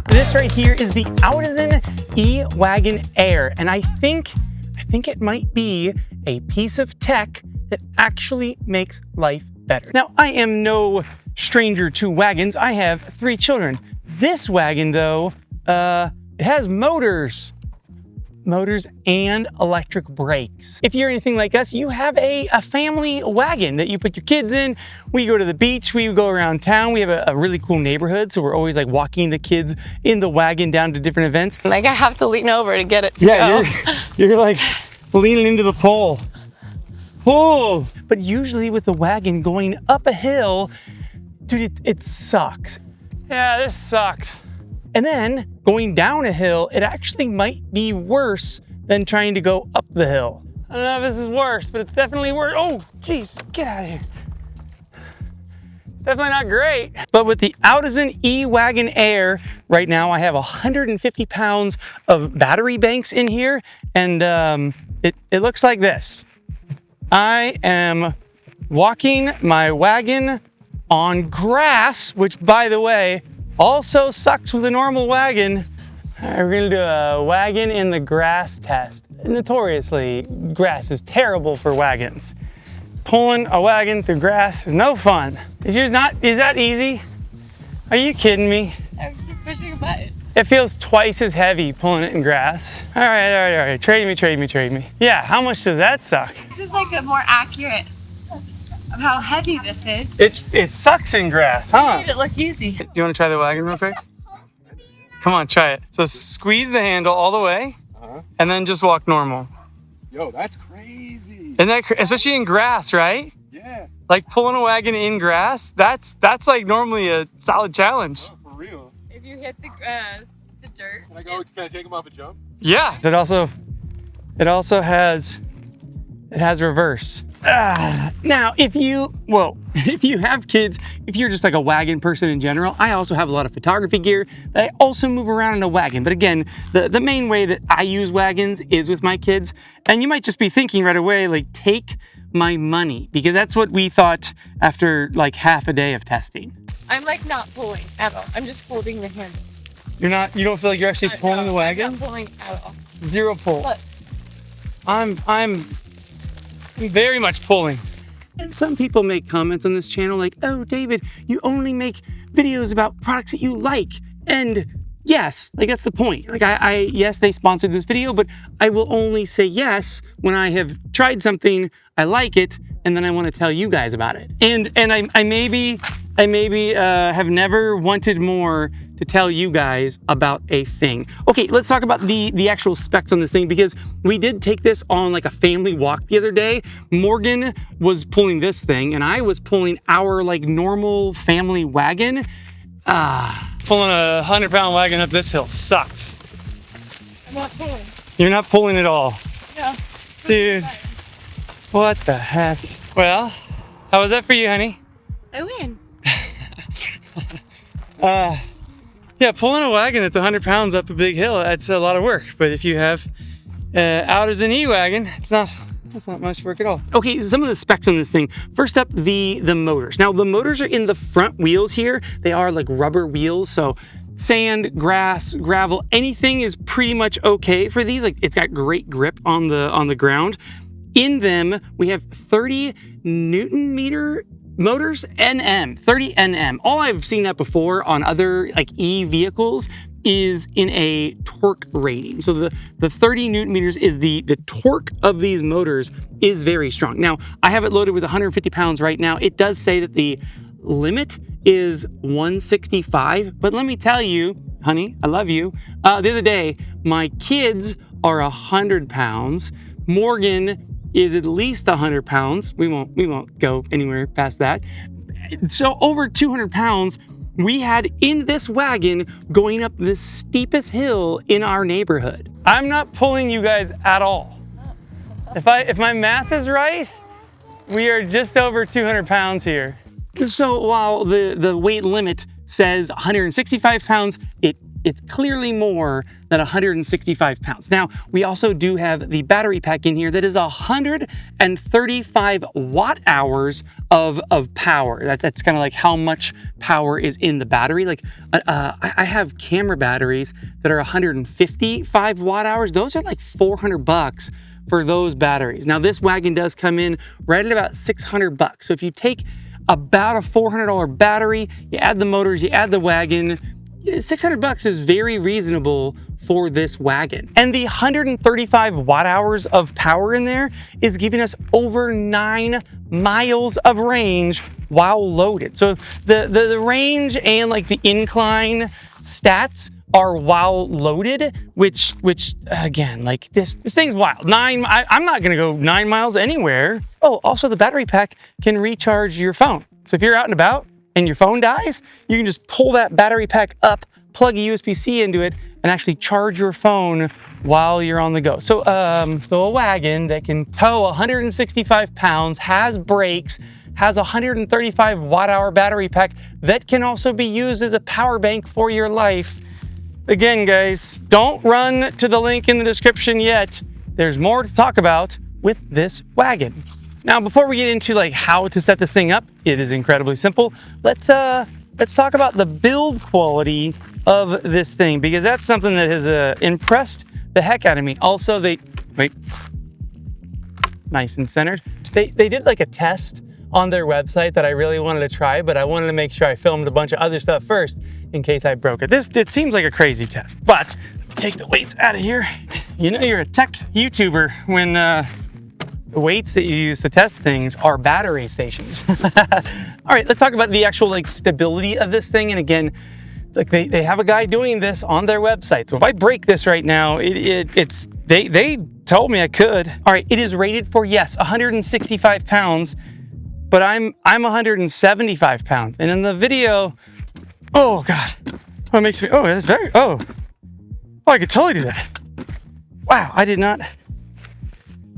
This right here is the Outisan e-Wagon Air, and I think it might be a piece of tech that actually makes life better. Now, I am no stranger to wagons. I have 3 children. This wagon, though, it has motors and electric brakes. If you're anything like us, you have a family wagon that you put your kids in. We go to the beach, we go around town. We have a really cool neighborhood, so we're always like walking the kids in the wagon down to different events. Like I have to lean over to get it to go. You're like leaning into the pole. Pull! But usually with the wagon going up a hill, dude, it sucks. Yeah, this sucks. And then going down a hill, it actually might be worse than trying to go up the hill. I don't know if this is worse, but it's definitely worse. Oh, geez, get out of here. It's definitely not great. But with the Outisan e-Wagon Air, right now I have 150 pounds of battery banks in here, and it looks like this. I am walking my wagon on grass, which, by the way, also sucks with a normal wagon. All right, we're gonna do a wagon in the grass test. Notoriously, grass is terrible for wagons. Pulling a wagon through grass is no fun. Is that easy? Are you kidding me? I was just pushing a button. It feels twice as heavy pulling it in grass. All right. Trade me. Yeah, how much does that suck? This is like a more accurate of how heavy this is. It sucks in grass, huh? Made it look easy. Do you want to try the wagon real quick? Come on, try it. So squeeze the handle all the way, and then just walk normal. Yo, that's crazy. Isn't that especially in grass, right? Yeah. Like pulling a wagon in grass, that's like normally a solid challenge. Oh, for real. If you hit the dirt. Can I take him off a jump? Yeah. It also has reverse. Now, if you have kids, if you're just like a wagon person in general, I also have a lot of photography gear that I also move around in a wagon. But again, the main way that I use wagons is with my kids. And you might just be thinking right away, like, take my money, because that's what we thought after like half a day of testing. I'm like not pulling at all. I'm just holding the handle. You don't feel like you're actually pulling the wagon? I'm not pulling at all. Zero pull. Look. I'm very much pulling. And some people make comments on this channel like, oh, David, you only make videos about products that you like. And yes, like that's the point. Like yes, they sponsored this video, but I will only say yes when I have tried something, I like it, and then I want to tell you guys about it. And I maybe have never wanted more to tell you guys about a thing. Okay, let's talk about the actual specs on this thing, because we did take this on like a family walk the other day. Morgan was pulling this thing and I was pulling our like normal family wagon. Pulling a 100-pound wagon up this hill sucks. I'm not pulling. You're not pulling at all. No. Dude, what the heck? Well, how was that for you, honey? I win. Yeah, pulling a wagon that's 100 pounds up a big hill, that's a lot of work. But if you have out as an e-wagon, that's not much work at all. Okay, some of the specs on this thing. First up, the motors. Now, the motors are in the front wheels here. They are like rubber wheels, so sand, grass, gravel, anything is pretty much okay for these. Like, it's got great grip on the ground. In them, we have 30 Newton meter motors, NM, 30 NM. All I've seen that before on other like e-vehicles is in a torque rating. So the 30 Newton meters is the torque of these motors is very strong. Now, I have it loaded with 150 pounds right now. It does say that the limit is 165, but let me tell you, honey, I love you. The other day, my kids are 100 pounds. Morgan is at least 100 pounds. We won't go anywhere past that. So over 200 pounds we had in this wagon going up the steepest hill in our neighborhood. I'm not pulling you guys at all. If my math is right, we are just over 200 pounds here. So while the weight limit says 165 pounds, it it's clearly more than 165 pounds. Now, we also do have the battery pack in here that is 135 watt hours of power. That's kind of like how much power is in the battery. Like I have camera batteries that are 155 watt hours. Those are like $400 for those batteries. Now, this wagon does come in right at about $600. So if you take about a $400 battery, you add the motors, you add the wagon, $600 is very reasonable for this wagon. And the 135 watt hours of power in there is giving us over 9 miles of range while loaded. So the range and like the incline stats are while loaded, which again, like this thing's wild. I'm not gonna go 9 miles anywhere. Oh, also the battery pack can recharge your phone. So if you're out and about and your phone dies, you can just pull that battery pack up, plug a USB-C into it, and actually charge your phone while you're on the go. So a wagon that can tow 165 pounds, has brakes, has a 135 watt hour battery pack that can also be used as a power bank for your life. Again, guys, don't run to the link in the description yet. There's more to talk about with this wagon. Now, before we get into like how to set this thing up, it is incredibly simple. Let's talk about the build quality of this thing, because that's something that has impressed the heck out of me. Also, nice and centered. They did like a test on their website that I really wanted to try, but I wanted to make sure I filmed a bunch of other stuff first in case I broke it. It seems like a crazy test, but take the weights out of here. You know you're a tech YouTuber when the weights that you use to test things are battery stations. All right, let's talk about the actual like stability of this thing. And again, like they have a guy doing this on their website. So if I break this right now, they told me I could. All right, it is rated for, yes, 165 pounds, but I'm 175 pounds. And in the video, oh God, oh, it makes me, oh, it's very, oh, I could totally do that. Wow, I did not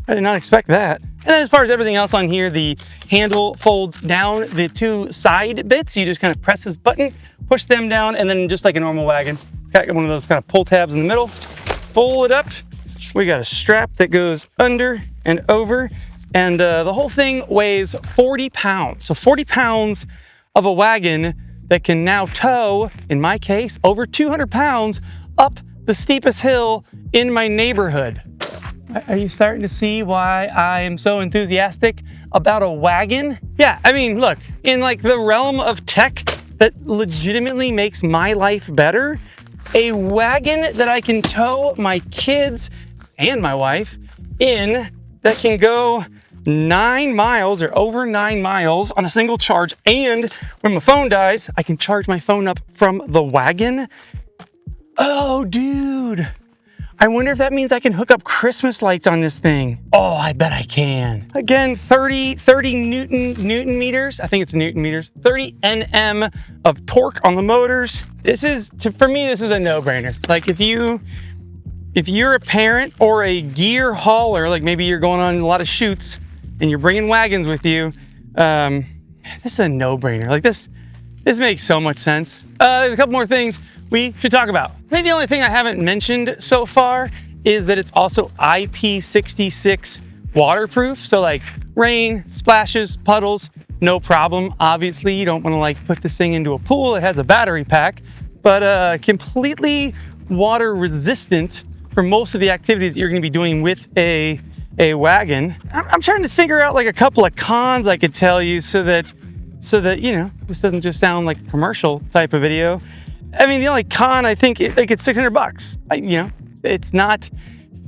expect that. And then as far as everything else on here, the handle folds down. The two side bits, you just kind of press this button, push them down, and then just like a normal wagon, it's got one of those kind of pull tabs in the middle. Fold it up. We got a strap that goes under and over, and the whole thing weighs 40 pounds. So 40 pounds of a wagon that can now tow, in my case, over 200 pounds up the steepest hill in my neighborhood. Are you starting to see why I am so enthusiastic about a wagon? Yeah, I mean, look, in like the realm of tech that legitimately makes my life better, a wagon that I can tow my kids and my wife in that can go 9 miles or over 9 miles on a single charge. And when my phone dies, I can charge my phone up from the wagon. Oh, dude. I wonder if that means I can hook up Christmas lights on this thing. Oh, I bet I can. Again, 30 Newton meters. I think it's Newton meters. 30 Nm of torque on the motors. For me, this is a no-brainer. Like if you're a parent or a gear hauler, like maybe you're going on a lot of shoots and you're bringing wagons with you, this is a no-brainer. Like this makes so much sense. There's a couple more things we should talk about. Maybe the only thing I haven't mentioned so far is that it's also IP66 waterproof. So like rain, splashes, puddles, no problem. Obviously, you don't want to like put this thing into a pool that has a battery pack, but completely water resistant for most of the activities that you're going to be doing with a wagon. I'm trying to figure out like a couple of cons I could tell you so that, you know, this doesn't just sound like a commercial type of video. I mean, the only con, I think, it's $600. You know, it's not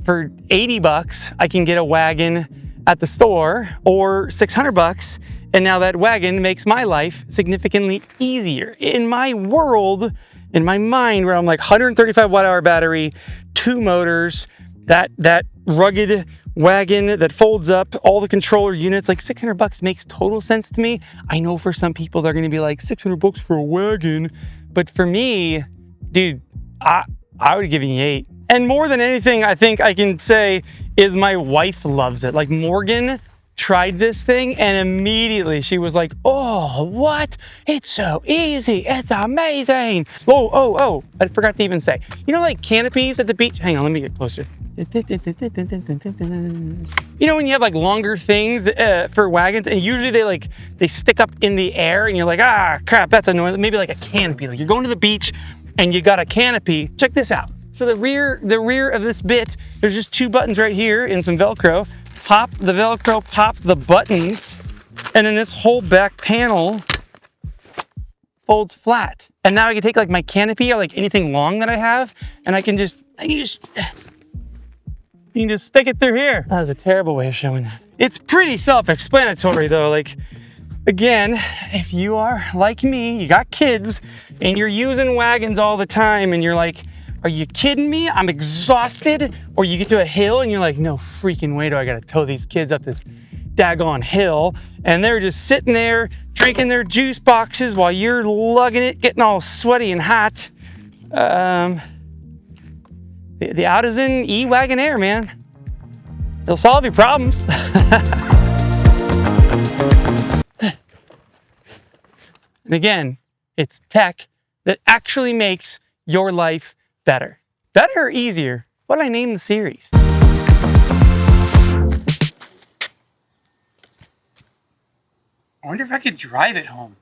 for $80. I can get a wagon at the store, or $600, and now that wagon makes my life significantly easier. In my world, in my mind, where I'm like 135 watt hour battery, 2 motors, that rugged wagon that folds up, all the controller units, like $600 makes total sense to me. I know for some people they're gonna be like $600 for a wagon, but for me, dude, I would give you 8. And more than anything, I think I can say is my wife loves it. Like Morgan, tried this thing and immediately she was like, oh, what? It's so easy. It's amazing. Oh, I forgot to even say, you know, like canopies at the beach? Hang on, let me get closer. You know, when you have like longer things for wagons and usually they stick up in the air and you're like, ah, crap, that's annoying. Maybe like a canopy, like you're going to the beach and you got a canopy. Check this out. So the rear of this bit, there's just 2 buttons right here and some Velcro. Pop the Velcro, pop the buttons, and then this whole back panel folds flat. And now I can take like my canopy or like anything long that I have, and you can just stick it through here. That was a terrible way of showing that. It's pretty self-explanatory though. Like, again, if you are like me, you got kids, and you're using wagons all the time, and you're like, are you kidding me? I'm exhausted. Or you get to a hill and you're like, no freaking way do I gotta tow these kids up this daggone hill. And they're just sitting there drinking their juice boxes while you're lugging it, getting all sweaty and hot. The Outisan e-Wagon Air, man. It'll solve your problems. And again, it's tech that actually makes your life better. Better or easier? What did I name the series? I wonder if I could drive it home.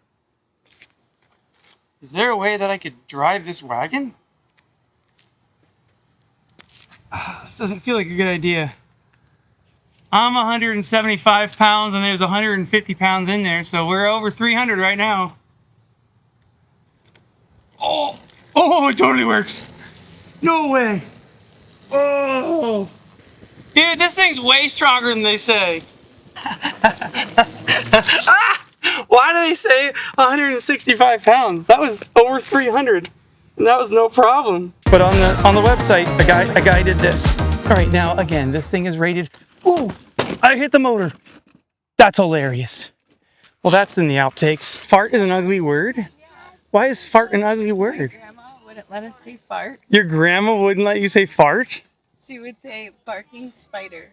Is there a way that I could drive this wagon? This doesn't feel like a good idea. I'm 175 pounds and there's 150 pounds in there, so we're over 300 right now. Oh, it totally works. No way. Oh. Dude, this thing's way stronger than they say. Why do they say 165 pounds? That was over 300. And that was no problem. But on the website, a guy did this. All right, now again, this thing is rated. Ooh, I hit the motor. That's hilarious. Well, that's in the outtakes. Fart is an ugly word. Yeah. Why is fart an ugly word? My grandma wouldn't let us say fart. Your grandma wouldn't let you say fart? She would say barking spider.